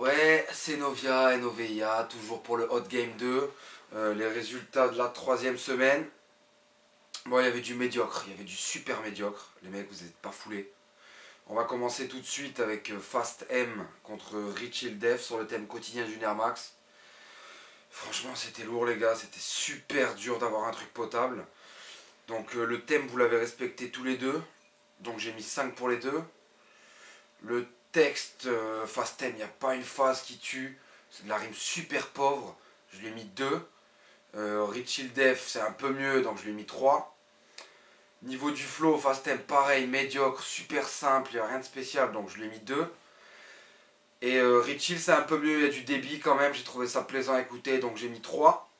Ouais, c'est Novia et Novia, toujours pour le Hot Game 2. Les résultats de la troisième semaine. Bon, il y avait du médiocre, il y avait du super médiocre. Les mecs, vous n'êtes pas foulés. On va commencer tout de suite avec Fast M contre Rich Hill Def sur le thème quotidien du Air Max. Franchement, c'était lourd, les gars. C'était super dur d'avoir un truc potable. Donc, le thème, vous l'avez respecté tous les deux. Donc, j'ai mis 5 pour les deux. Le texte, Fast M, il n'y a pas une phase qui tue. C'est de la rime super pauvre. Je lui ai mis 2. Rich Hill Def, c'est un peu mieux, donc je lui ai mis 3. Niveau du flow, Fast M, pareil, médiocre, super simple, il n'y a rien de spécial, donc je lui ai mis 2. Et Rich Hill, c'est un peu mieux, il y a du débit quand même, j'ai trouvé ça plaisant à écouter, donc j'ai mis 3.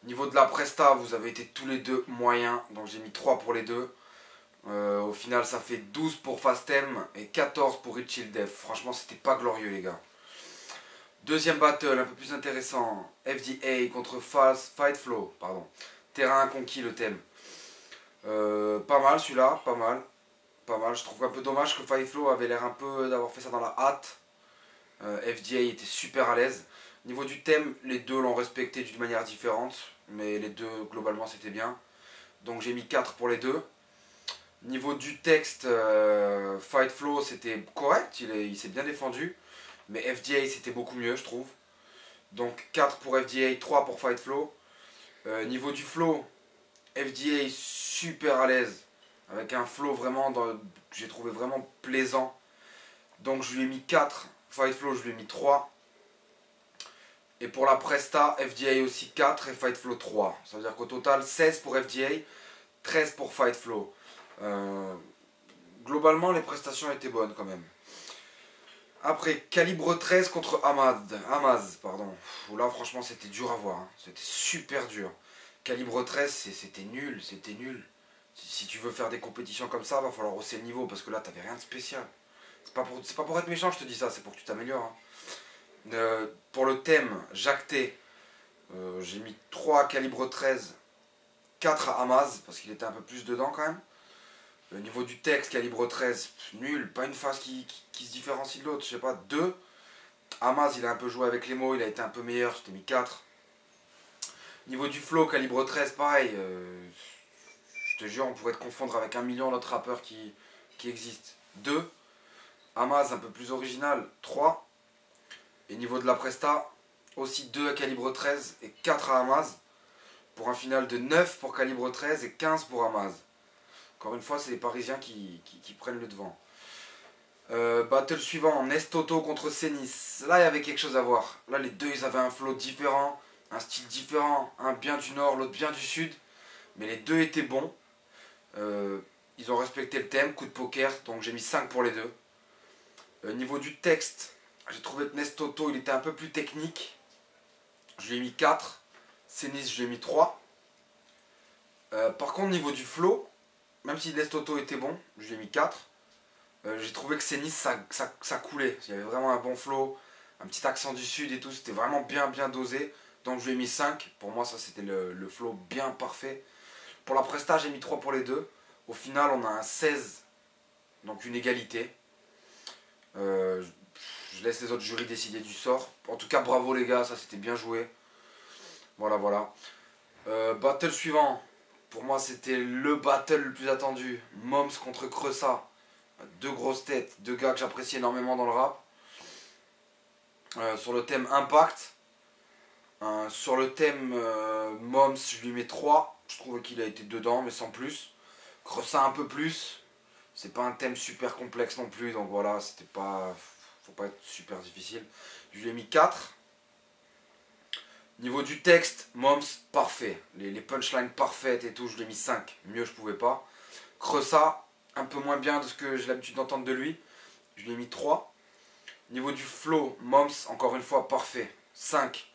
Niveau de la presta, vous avez été tous les deux moyens, donc j'ai mis 3 pour les deux. Au final, ça fait 12 pour Fast M et 14 pour Rich Hill Def. Franchement, c'était pas glorieux, les gars. Deuxième battle, un peu plus intéressant. FDA contre Fight Flow, pardon. Terrain conquis, le thème. Pas mal celui-là, pas mal. Pas mal. Je trouve un peu dommage que Fight Flow avait l'air un peu d'avoir fait ça dans la hâte. FDA était super à l'aise. Niveau du thème, les deux l'ont respecté d'une manière différente. Mais les deux, globalement, c'était bien. Donc j'ai mis 4 pour les deux. Niveau du texte, Fight Flow, c'était correct. Il s'est bien défendu. Mais FDA, c'était beaucoup mieux, je trouve. Donc 4 pour FDA, 3 pour Fight Flow. Niveau du flow, FDA super à l'aise. Avec un flow vraiment que j'ai trouvé vraiment plaisant. Donc je lui ai mis 4. Fight Flow, je lui ai mis 3. Et pour la Presta, FDA aussi 4 et Fight Flow 3. Ça veut dire qu'au total, 16 pour FDA, 13 pour Fight Flow. Globalement, les prestations étaient bonnes quand même. Après, calibre 13 contre Amaz, pardon. Là, franchement, c'était dur à voir. Hein. C'était super dur. Calibre 13, c'était nul, c'était nul. Si tu veux faire des compétitions comme ça, va falloir hausser le niveau, parce que là, t'avais rien de spécial. C'est pas pour être méchant, je te dis ça, c'est pour que tu t'améliores. Hein. Pour le thème, Jacté, j'ai mis 3 à calibre 13, 4 à Amaz, parce qu'il était un peu plus dedans quand même. Le niveau du texte, calibre 13, nul, pas une phase qui se différencie de l'autre, je sais pas, 2. Amaz, il a un peu joué avec les mots, il a été un peu meilleur, je t'ai mis 4. Niveau du flow, calibre 13, pareil, je te jure, on pourrait te confondre avec 1 million d'autres rappeurs qui existent. 2. Amaz, un peu plus original, 3. Et niveau de la presta, aussi 2 à calibre 13 et 4 à Amaz. Pour un final de 9 pour calibre 13 et 15 pour Amaz. Encore une fois, c'est les Parisiens qui prennent le devant. Battle suivant, Nestoto contre Senis. Là, il y avait quelque chose à voir. Là, les deux, ils avaient un flow différent, un style différent. Un bien du nord, l'autre bien du sud. Mais les deux étaient bons. Ils ont respecté le thème, coup de poker, donc j'ai mis 5 pour les deux. Niveau du texte, j'ai trouvé que Nestoto, il était un peu plus technique. Je lui ai mis 4. Senis, je lui ai mis 3. Par contre, niveau du flow, même si Nestoto était bon, je lui ai mis 4. J'ai trouvé que Senis, ça coulait. Il y avait vraiment un bon flow, un petit accent du sud et tout. C'était vraiment bien dosé. Donc je lui ai mis 5. Pour moi, ça c'était le flow bien parfait. Pour la presta, j'ai mis 3 pour les deux. Au final, on a un 16. Donc une égalité. Je laisse les autres jurys décider du sort. En tout cas, bravo les gars, ça c'était bien joué. Voilà, voilà. Battle suivant. Pour moi, c'était le battle le plus attendu. Moms contre Creusa. Deux grosses têtes, deux gars que j'apprécie énormément dans le rap. Sur le thème Impact. Sur le thème Moms, je lui mets 3. Je trouve qu'il a été dedans, mais sans plus. Creusa un peu plus. C'est pas un thème super complexe non plus, donc voilà, c'était pas. Faut pas être super difficile. Je lui ai mis 4. Niveau du texte, Moms, parfait. Les punchlines parfaites et tout, je lui ai mis 5. Mieux, je pouvais pas. Creusa, un peu moins bien de ce que j'ai l'habitude d'entendre de lui. Je lui ai mis 3. Niveau du flow, Moms, encore une fois, parfait. 5.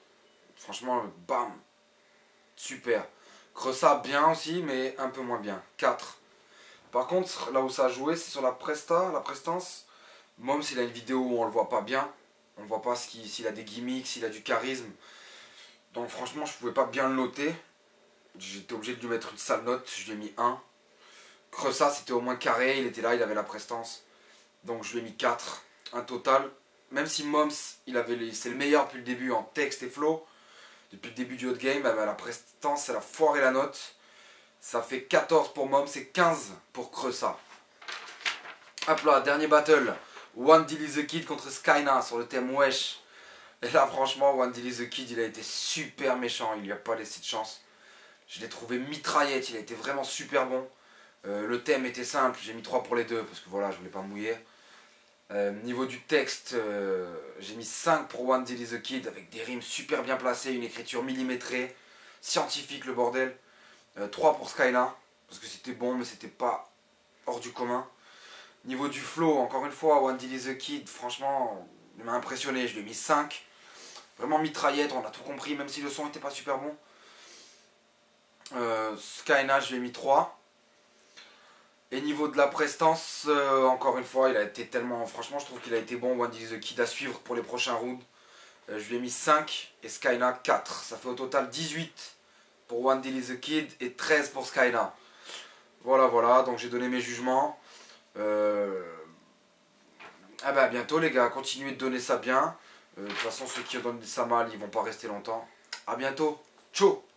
Franchement, bam. Super. Creusa, bien aussi, mais un peu moins bien. 4. Par contre, là où ça a joué, c'est sur la prestance. Moms, il a une vidéo où on le voit pas bien. On voit pas s'il a des gimmicks, s'il a du charisme. Donc franchement, je pouvais pas bien le noter. J'étais obligé de lui mettre une sale note. Je lui ai mis 1. Creusa, c'était au moins carré. Il était là, il avait la prestance. Donc je lui ai mis 4. Un total même si Moms, c'est le meilleur depuis le début en texte et flow, depuis le début du hot game, bah, la prestance, elle a foiré la note. Ça fait 14 pour Moms et 15 pour Creusa. Hop là, dernier battle. One Dilly the Kid contre Skyna sur le thème Wesh. Et là, franchement, One Dilly the Kid, il a été super méchant. Il lui a pas laissé de chance. Je l'ai trouvé mitraillette. Il a été vraiment super bon. Le thème était simple. J'ai mis 3 pour les deux parce que voilà, je voulais pas me mouiller. Niveau du texte, j'ai mis 5 pour One Dilly the Kid avec des rimes super bien placées, une écriture millimétrée, scientifique le bordel. 3 pour Skyna parce que c'était bon, mais c'était pas hors du commun. Niveau du flow, encore une fois, One Dilly the Kid, franchement, il m'a impressionné. Je lui ai mis 5. Vraiment mitraillette, on a tout compris, même si le son n'était pas super bon. Skyna, je lui ai mis 3. Et niveau de la prestance, encore une fois, il a été tellement... Franchement, je trouve qu'il a été bon, One Dilly the Kid, à suivre pour les prochains rounds. Je lui ai mis 5 et Skyna 4. Ça fait au total 18 pour One Dilly the Kid et 13 pour Skyna. Voilà, donc j'ai donné mes jugements. Ah bah à bientôt les gars, continuez de donner ça bien. De toute façon, ceux qui donnent ça mal, ils vont pas rester longtemps. A bientôt, ciao.